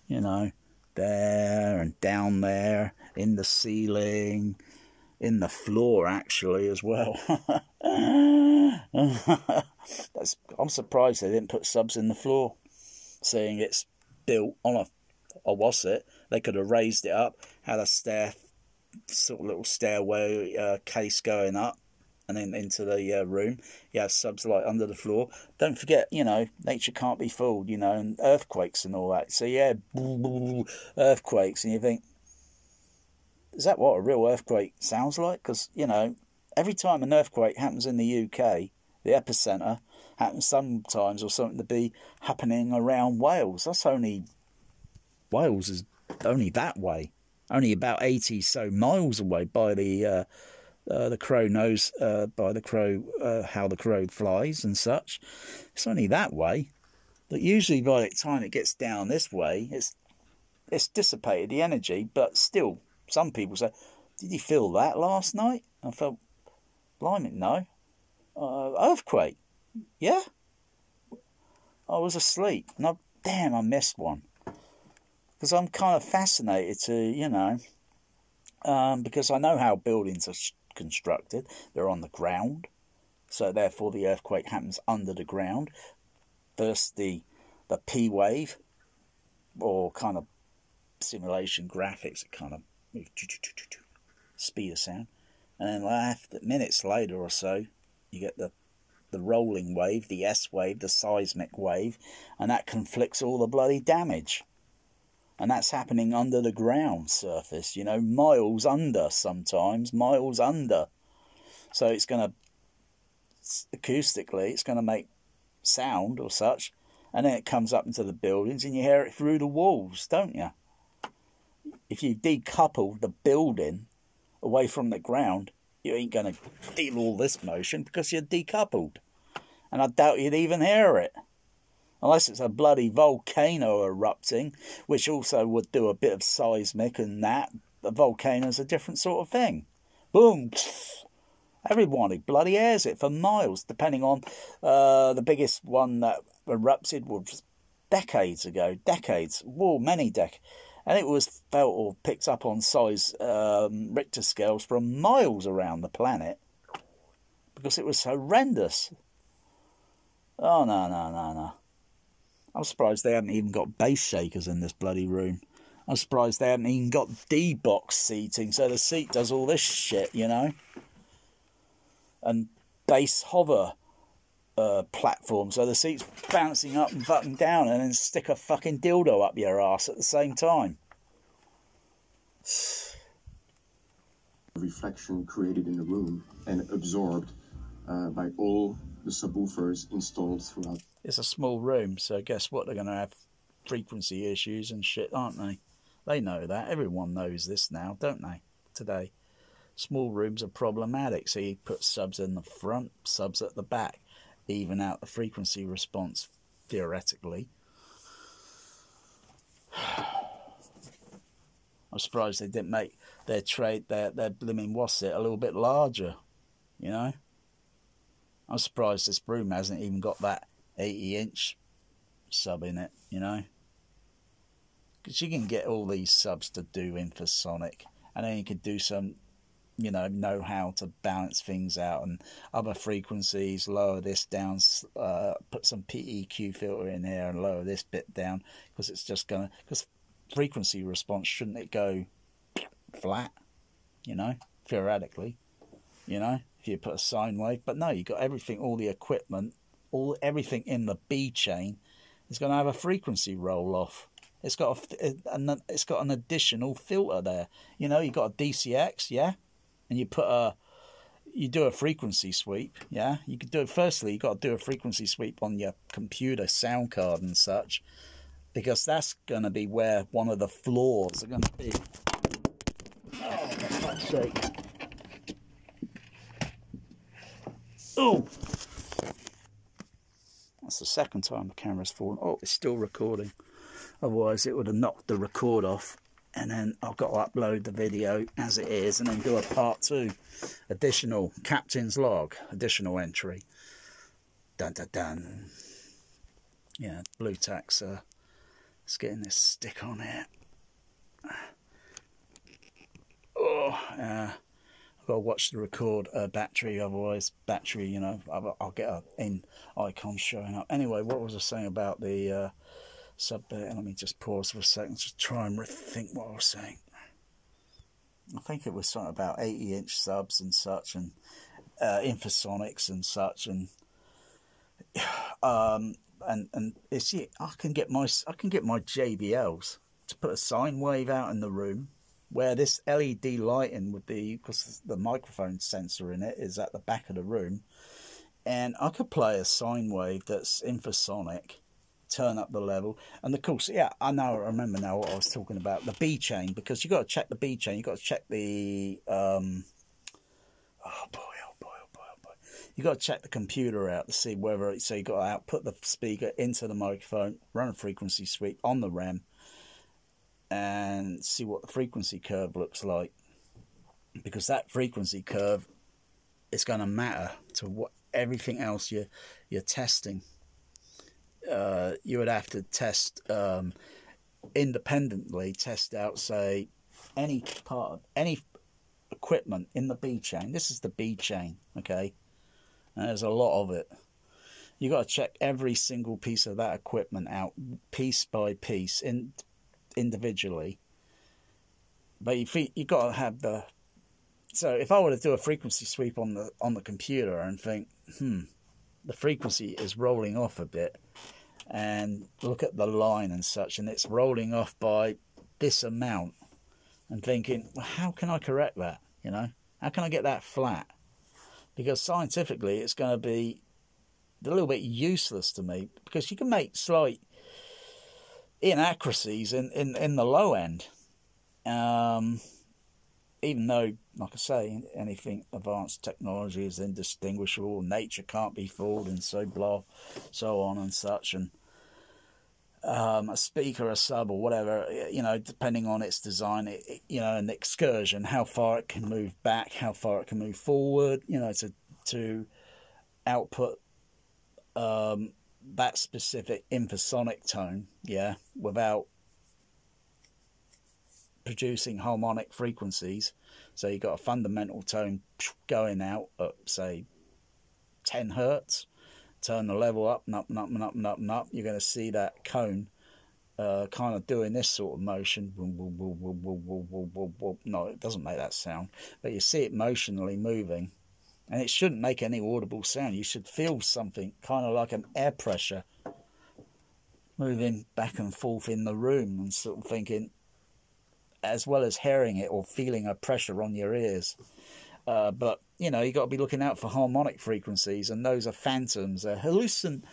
you know, there and down there, in the ceiling, in the floor actually as well. I'm surprised they didn't put subs in the floor, seeing it's built on a wasset. They could have raised it up, had a sort of little stairway case going up, and then into the room. You have subs like under the floor. Don't forget, you know, nature can't be fooled, you know, and earthquakes and all that. So yeah, earthquakes, and you think, is that what a real earthquake sounds like? Because, you know, every time an earthquake happens in the UK, the epicenter happens sometimes, or something to be happening around Wales. Wales is only that way, only about 80 so miles away by the crow knows, by the crow, how the crow flies and such. It's only that way. But usually by the time it gets down this way, it's dissipated the energy, but still, some people say, did you feel that last night? I felt, blimey, no. Earthquake? Yeah? I was asleep. And damn, I missed one. Because I'm kind of fascinated to, you know, because I know how buildings are constructed. They're on the ground. So therefore the earthquake happens under the ground. First the P wave, or kind of simulation graphics, it kind of speed of sound, and then minutes later or so you get the rolling wave, the S wave, the seismic wave, and that conflicts all the bloody damage, and that's happening under the ground surface, you know, miles under, sometimes miles under. So it's going to acoustically, it's going to make sound or such, and then it comes up into the buildings and you hear it through the walls, don't you? If you decouple the building away from the ground, you ain't going to feel all this motion because you're decoupled. And I doubt you'd even hear it. Unless it's a bloody volcano erupting, which also would do a bit of seismic and that. A volcano's a different sort of thing. Boom! Everybody bloody hears it for miles, depending on the biggest one that erupted was decades ago. Many decades. And it was felt or picked up on size Richter scales from miles around the planet because it was horrendous. Oh, no. I'm surprised they haven't even got bass shakers in this bloody room. I'm surprised they haven't even got D-box seating, so the seat does all this shit, you know. And bass hover platform, so the seat's bouncing up and fucking down, and then stick a fucking dildo up your ass at the same time. Reflection created in the room and absorbed by all the subwoofers installed throughout. It's a small room, so guess what? They're going to have frequency issues and shit, aren't they? They know that. Everyone knows this now, don't they? Today, small rooms are problematic, so you put subs in the front, subs at the back, even out the frequency response, theoretically. I'm surprised they didn't make their blooming wasset a little bit larger, you know? I'm surprised this room hasn't even got that 80-inch sub in it, you know? Because you can get all these subs to do infrasonic, and then you could do some, you know how to balance things out and other frequencies, lower this down, put some PEQ filter in here and lower this bit down, because it's just going to, because frequency response, shouldn't it go flat, you know, theoretically, you know, if you put a sine wave. But no, you got everything, all the equipment, everything in the B chain is going to have a frequency roll off. It's got it's got an additional filter there. You know, you got a DCX, yeah, and you do a frequency sweep, yeah. You could do it. Firstly, you got to do a frequency sweep on your computer sound card and such, because that's going to be where one of the flaws are going to be. Oh, for fuck's sake! Oh, that's the second time the camera's fallen. Oh, it's still recording. Otherwise, it would have knocked the record off. And then I've got to upload the video as it is and then do a part 2. Additional captain's log. Additional entry. Dun dun dun. Yeah, blue tax. It's getting this stick on here. Oh, I've got to watch the record battery. Otherwise, battery, you know, I'll get an in icon showing up. Anyway, what was I saying about the... sub bit? Let me just pause for a second to try and rethink what I was saying. I think it was something about 80-inch subs and such, and infrasonics and such, and it's, yeah, I can get my JBLs to put a sine wave out in the room where this LED lighting with because the microphone sensor in it is at the back of the room, and I could play a sine wave that's infrasonic, turn up the level, and of course, yeah, I remember now what I was talking about, the B chain, because you got to check the B chain, you got to check the you got to check the computer out to see whether so you got to output the speaker into the microphone, run a frequency sweep on the REM, and see what the frequency curve looks like, because that frequency curve is going to matter to what everything else you're testing. You would have to test independently, test out, say, any equipment in the B chain. This is the B chain, okay? And there's a lot of it. You got to check every single piece of that equipment out, piece by piece, individually. But you got to have the. So if I were to do a frequency sweep on the computer and think, the frequency is rolling off a bit, and look at the line and such, and it's rolling off by this amount, and thinking, well, how can I correct that? You know, how can I get that flat? Because scientifically, it's going to be a little bit useless to me, because you can make slight inaccuracies in the low end, even though, like I say, anything advanced technology is indistinguishable, nature can't be fooled, and so on and such, and a speaker, a sub, or whatever, you know, depending on its design, you know, an excursion, how far it can move back, how far it can move forward, you know, to output that specific infrasonic tone, yeah, without producing harmonic frequencies. So you've got a fundamental tone going out at, say, 10 hertz, turn the level up and up and up and up and up and up. You're going to see that cone kind of doing this sort of motion. No, it doesn't make that sound, but you see it motionally moving, and it shouldn't make any audible sound. You should feel something kind of like an air pressure moving back and forth in the room, and sort of thinking, as well as hearing it or feeling a pressure on your ears. But, you know, you got to be looking out for harmonic frequencies, and those are phantoms. They're hallucination,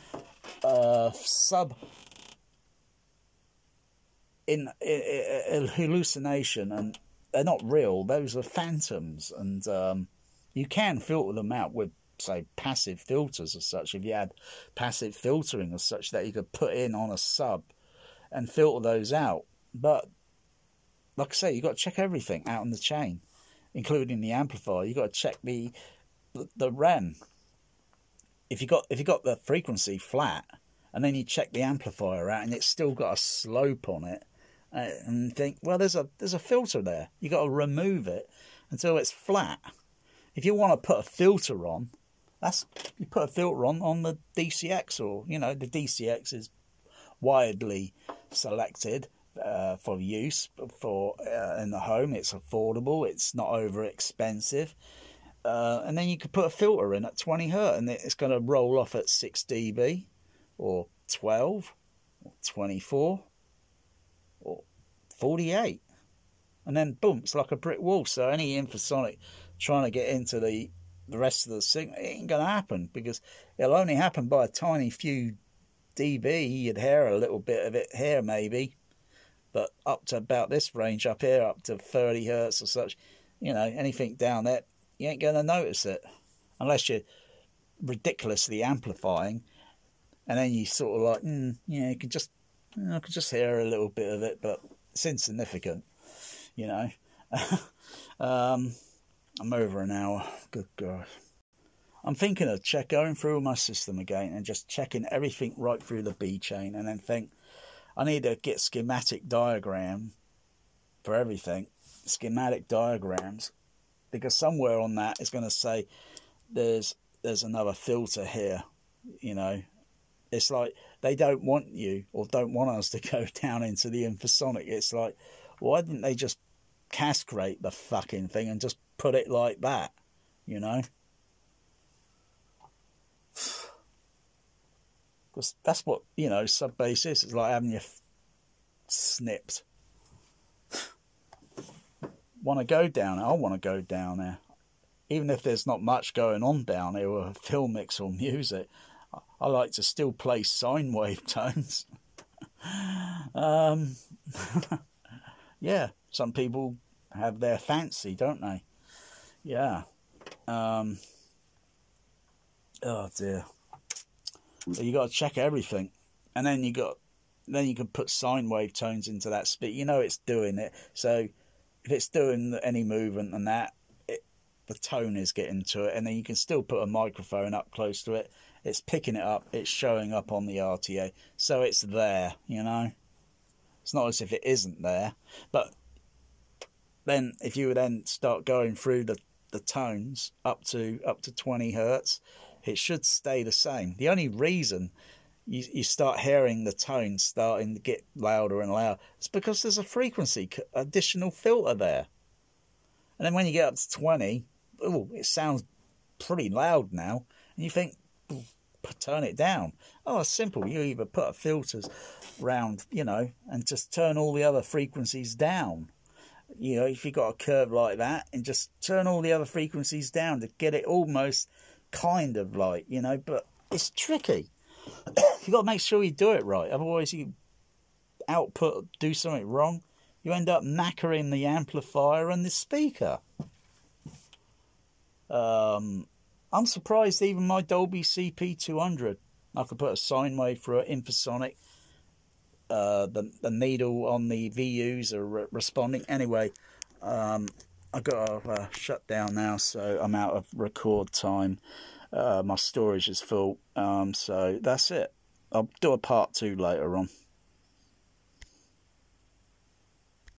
and they're not real. Those are phantoms, and you can filter them out with, say, passive filters as such. If you had passive filtering as such that you could put in on a sub and filter those out. But like I say, you've got to check everything out in the chain, including the amplifier. You've got to check the REM. If you got the frequency flat, and then you check the amplifier out, and it's still got a slope on it, and think, well, there's a filter there. You got to remove it until it's flat. If you want to put a filter on, you put a filter on the DCX, or, you know, the DCX is widely selected for use in the home. It's affordable, it's not over expensive, and then you could put a filter in at 20 hertz, and it's going to roll off at 6 dB or 12 or 24, 48. And then, boom, it's like a brick wall. So any infrasonic trying to get into the rest of the signal, it ain't going to happen, because it'll only happen by a tiny few dB. You'd hear a little bit of it here, maybe. But up to about this range up here, up to 30 hertz or such, you know, anything down there, you ain't going to notice it. Unless you're ridiculously amplifying. And then you sort of like, yeah, you can just, I can just hear a little bit of it, but it's insignificant, you know. I'm over an hour. Good God. I'm thinking of going through my system again and just checking everything right through the B chain, and then think I need to get schematic diagram for everything. Schematic diagrams, because somewhere on that it's going to say there's another filter here, you know. It's like they don't want you, or don't want us to go down into the infrasonic. It's like, why didn't they just castrate the fucking thing and just put it like that, you know? Because that's what, you know, sub-bass is. It's like having your snipped. Want to go down there? I want to go down there. Even if there's not much going on down there, or film mix or music, I like to still play sine wave tones. Yeah, some people have their fancy, don't they? Yeah. Oh dear. So you got to check everything, and then you can put sine wave tones into that speed. You know it's doing it. So if it's doing any movement and that, the tone is getting to it, and then you can still put a microphone up close to it. It's picking it up. It's showing up on the RTA, so it's there. You know, it's not as if it isn't there. But then, if you then start going through the tones up to 20 hertz, it should stay the same. The only reason you start hearing the tones starting to get louder and louder is because there's a frequency additional filter there. And then when you get up to 20, oh, it sounds pretty loud now. And you think, turn it down. Oh, it's simple. You either put filters round, you know, and just turn all the other frequencies down. You know, if you got a curve like that, and just turn all the other frequencies down to get it almost kind of like, you know, but it's tricky. You got to make sure you do it right. Otherwise, you do something wrong. You end up knackering the amplifier and the speaker. I'm surprised even my Dolby CP200, I could put a sine wave through it, infrasonic. The needle on the VUs are responding. Anyway, I got to shut down now, so I'm out of record time. My storage is full, so that's it. I'll do a part 2 later on.